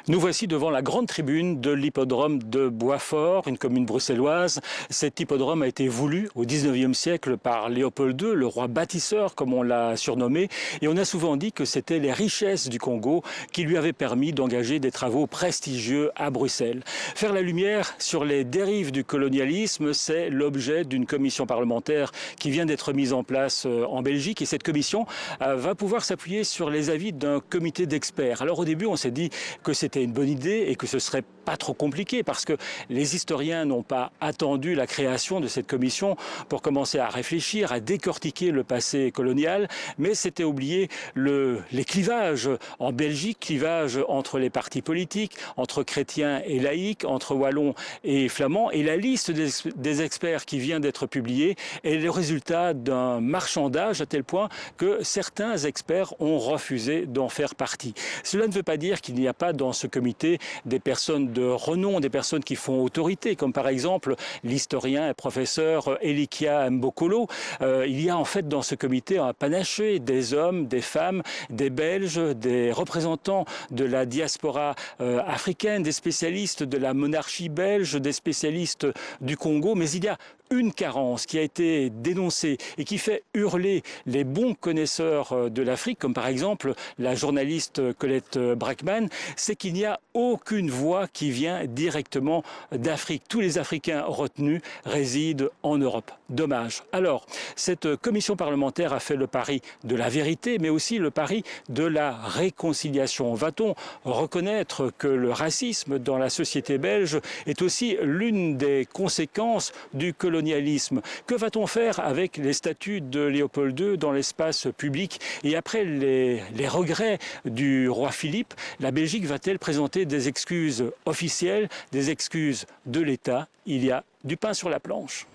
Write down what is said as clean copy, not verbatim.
Nous voici devant la grande tribune de l'hippodrome de Boitsfort, une commune bruxelloise. Cet hippodrome a été voulu au XIXe siècle par Léopold II, le roi bâtisseur comme on l'a surnommé. Et on a souvent dit que c'était les richesses du Congo qui lui avaient permis d'engager des travaux prestigieux à Bruxelles. Faire la lumière sur les dérives du colonialisme, c'est l'objet d'une commission parlementaire qui vient d'être mise en place en Belgique. Et cette commission va pouvoir s'appuyer sur les avis d'un comité d'experts. Alors au début, on s'est dit que c'était une bonne idée et que ce serait pas trop compliqué parce que les historiens n'ont pas attendu la création de cette commission pour commencer à réfléchir, à décortiquer le passé colonial, mais c'était oublier les clivages en Belgique, clivages entre les partis politiques, entre chrétiens et laïcs, entre wallons et flamands, et la liste des experts qui vient d'être publiée est le résultat d'un marchandage à tel point que certains experts ont refusé d'en faire partie. Cela ne veut pas dire qu'il n'y a pas dans ce comité des personnes de renom, des personnes qui font autorité, comme par exemple l'historien et professeur Elikia Mbokolo. Il y a en fait dans ce comité un panaché des hommes, des femmes, des Belges, des représentants de la diaspora africaine, des spécialistes de la monarchie belge, des spécialistes du Congo, mais il y a une carence qui a été dénoncée et qui fait hurler les bons connaisseurs de l'Afrique, comme par exemple la journaliste Colette Brackman, c'est qu'il n'y a aucune voix qui vient directement d'Afrique. Tous les Africains retenus résident en Europe. Dommage. Alors, cette commission parlementaire a fait le pari de la vérité, mais aussi le pari de la réconciliation. Va-t-on reconnaître que le racisme dans la société belge est aussi l'une des conséquences du colonialisme? Que va-t-on faire avec les statues de Léopold II dans l'espace public? Et après les regrets du roi Philippe, la Belgique va-t-elle présenter des excuses officielles, des excuses de l'État? Il y a du pain sur la planche.